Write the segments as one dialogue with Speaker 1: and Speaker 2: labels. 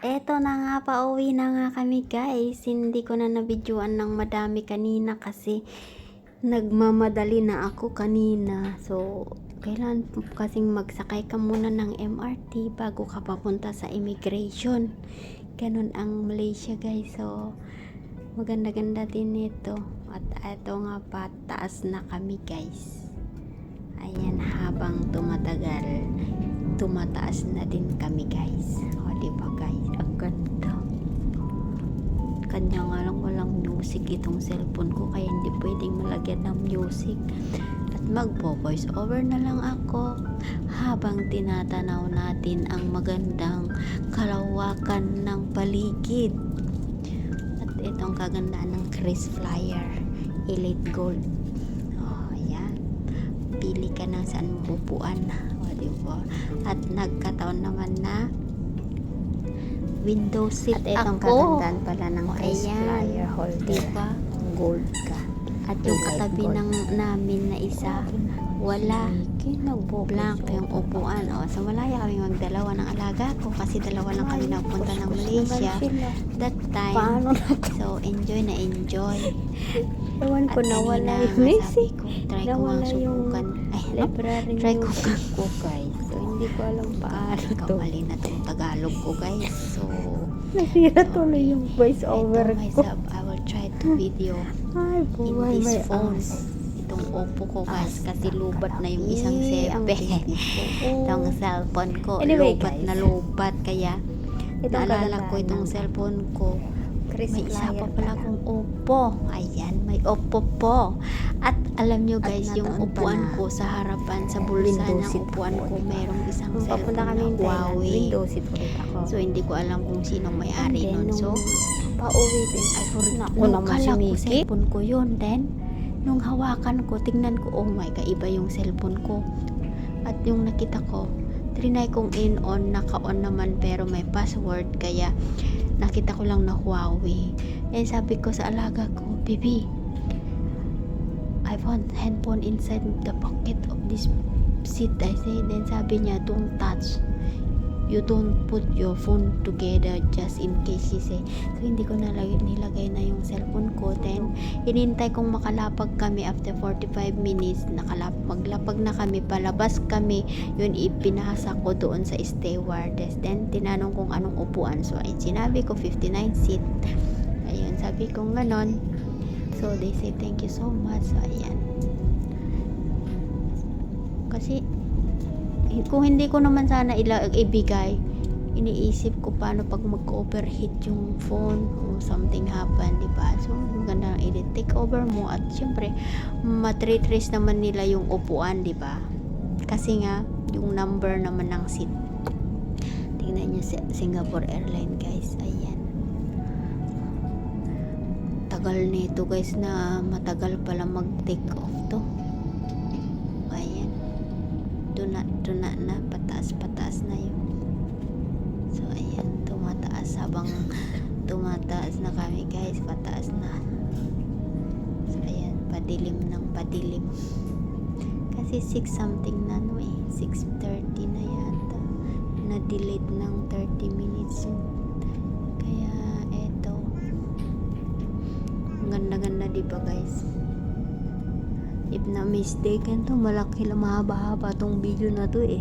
Speaker 1: Eto na nga, pauwi na nga kami guys. Hindi ko na nabidyoan ng madami kanina kasi nagmamadali na ako kanina. So, kailan kasing magsakay ka muna ng MRT bago ka papunta sa immigration. Ganun ang Malaysia guys. So, maganda-ganda din ito. At eto nga pa, taas na kami guys. Ayan, habang tumataas na din kami guys. O, diba guys? Ang ganda. Kanya nga lang walang music itong cellphone ko, kaya hindi pwedeng malagyan ng music. At magpo-voice over na lang ako habang tinatanaw natin ang magandang kalawakan ng paligid. At itong kagandaan ng KrisFlyer Elite Gold. O, ayan. Pili ka na saan mo upuan. O, diba? At nagkataon naman na window seat.
Speaker 2: At itong
Speaker 1: ako.
Speaker 2: kagandaan pala ng KrisFlyer holder.
Speaker 1: Diba?
Speaker 2: Gold ka.
Speaker 1: At yung katabi namin na isa, wala. Blank yung upuan. O, so malaya kami magdalawa ng alaga ko kasi dalawa lang kami napunta ng Malaysia that time. So, enjoy na enjoy.
Speaker 2: Ewan ko na wala yung music.
Speaker 1: Try ko nga subukan. Ay,
Speaker 2: Library
Speaker 1: try ko
Speaker 2: music ko guys. So, hindi ko alam paano to.
Speaker 1: mali na tong Tagalog ko guys. So,
Speaker 2: Nasira tuloy yung voice over
Speaker 1: ito
Speaker 2: ko.
Speaker 1: myself, I will try to video
Speaker 2: Ay,
Speaker 1: in
Speaker 2: buhay
Speaker 1: this
Speaker 2: may
Speaker 1: phone.
Speaker 2: as.
Speaker 1: Itong Oppo ko guys kasi lubat na yung isang
Speaker 2: Ang
Speaker 1: sepe.
Speaker 2: baby ko.
Speaker 1: Itong cellphone ko,
Speaker 2: Anyway,
Speaker 1: lubat
Speaker 2: guys.
Speaker 1: na lubat. Kaya
Speaker 2: Itong
Speaker 1: naalala ko
Speaker 2: kagandaan
Speaker 1: itong
Speaker 2: ng
Speaker 1: cellphone ko. May isa
Speaker 2: KrisFlyer
Speaker 1: pa pala kong Oppo. Ayan, may Oppo po. At alam nyo guys,
Speaker 2: At
Speaker 1: yung
Speaker 2: nataon pa
Speaker 1: upuan
Speaker 2: na
Speaker 1: ko sa harapan, sa bulsa
Speaker 2: Windows
Speaker 1: ng
Speaker 2: seat
Speaker 1: upuan
Speaker 2: ako,
Speaker 1: ko,
Speaker 2: diba?
Speaker 1: merong isang
Speaker 2: Nung
Speaker 1: cellphone
Speaker 2: papunta kami
Speaker 1: na
Speaker 2: ng Thailand,
Speaker 1: Huawei.
Speaker 2: window seat ulit ako.
Speaker 1: So, hindi ko alam kung sinong may-ari
Speaker 2: And then,
Speaker 1: nun. So,
Speaker 2: pauwi din. Naku naman si
Speaker 1: kala ko
Speaker 2: Mickey.
Speaker 1: cellphone ko yun. Then, nung hawakan ko, tingnan ko, oh my God, iba yung cellphone ko. At yung nakita ko, trinay kong in-on, naka-on naman pero may password. Kaya, nakita ko lang na Huawei. And sabi ko sa alaga ko, baby, I found handphone inside the pocket of this seat. I say, then sabi niya, don't touch. You don't put your phone together just in case, she say. So, hindi ko nilagay na yung cellphone ko. Then, hinintay kong makalapag kami after 45 minutes. Maglapag na kami, palabas kami. Yun, ipinasa ko doon sa stewardess. Then, tinanong kung anong upuan. So, ay, sinabi ko 59 seat. Ayun, sabi ko ganon. So, they say, thank you so much. So, ayan. Kasi, kung hindi ko naman sana ibigay, iniisip ko paano pag mag-overheat yung phone o something happen, diba? So, maganda i-take over mo at syempre, matrace naman nila yung upuan, diba? Kasi nga, yung number naman ng seat. Tingnan nyo Singapore Airlines, guys. Ayan. Tagal nito, guys, na matagal pala mag-take off to. Ayan. Tuna na, pataas na yun. So, ayan, tumataas habang tumataas na kami, guys, pataas na. So, ayan, padilim ng padilim. Kasi 6 something na, no eh. 6:30 na yata. Na-delayed ng 30 minutes yun. Kaya, eto. Ganda-ganda, diba, guys? If na mistaken to, malaki lang, mahaba-haba tong video na to eh.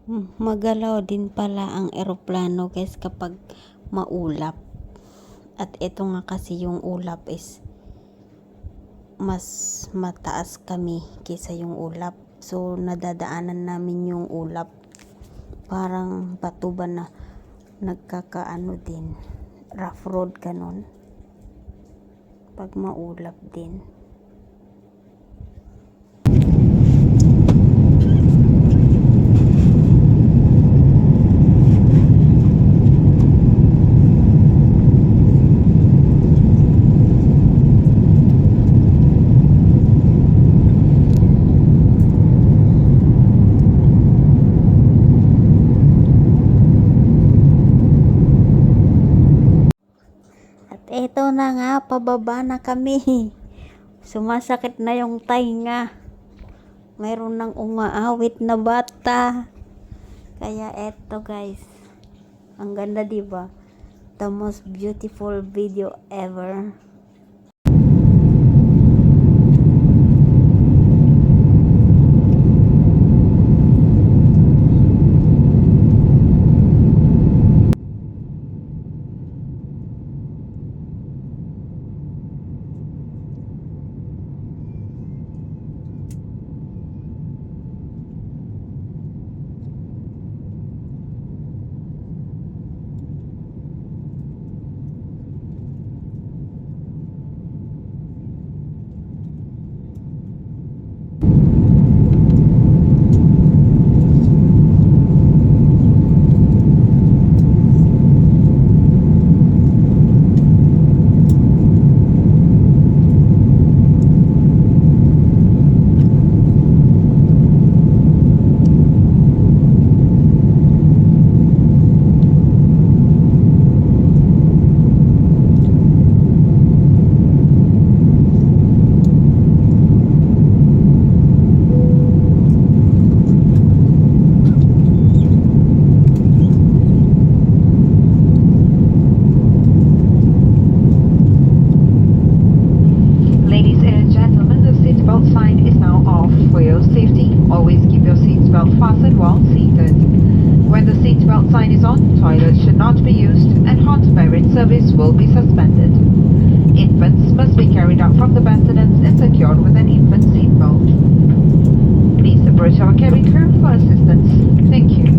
Speaker 1: Magalaw din pala ang eroplano guys kapag maulap. At ito nga kasi yung ulap is mas mataas kami kaysa yung ulap. So nadadaanan namin yung ulap. Parang bato ba na nagkakaano din. Rough road ganon. Pag maulap din. Eto na nga, pababa na kami. Sumasakit na yung tainga. Mayroon nang umaawit na bata. Kaya eto guys. Ang ganda, diba? The most beautiful video ever.
Speaker 3: Ladies and gentlemen, the seatbelt sign is now off. For your safety, always keep your seatbelt fastened while seated. When the seatbelt sign is on, toilets should not be used and hot beverage service will be suspended. Infants must be carried out from the bassinet and secured with an infant seatbelt. Please approach our cabin crew for assistance. Thank you.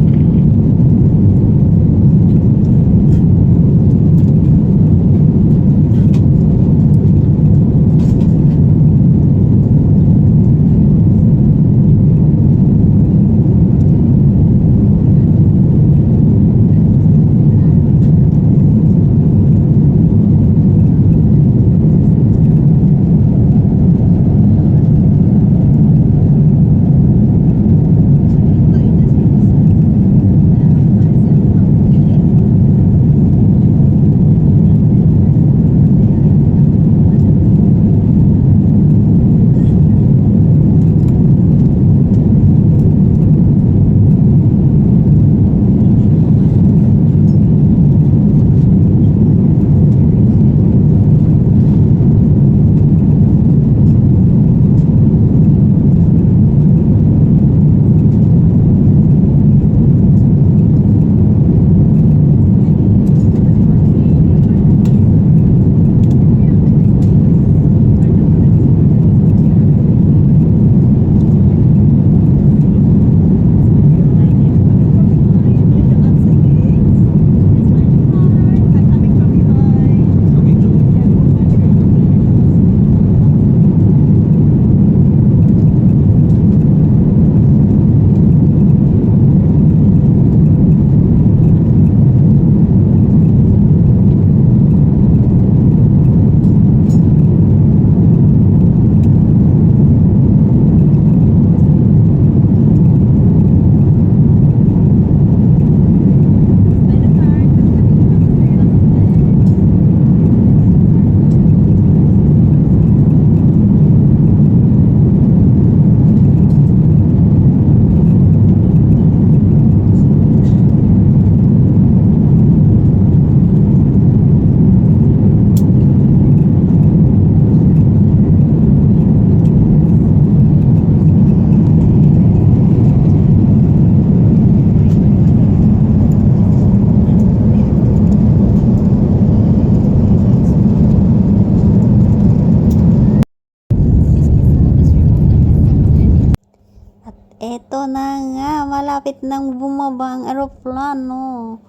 Speaker 1: malapit nang bumaba ang eroplano.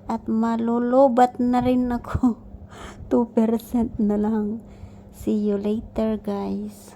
Speaker 1: At malulubat na rin ako. 2% na lang. See you later, guys.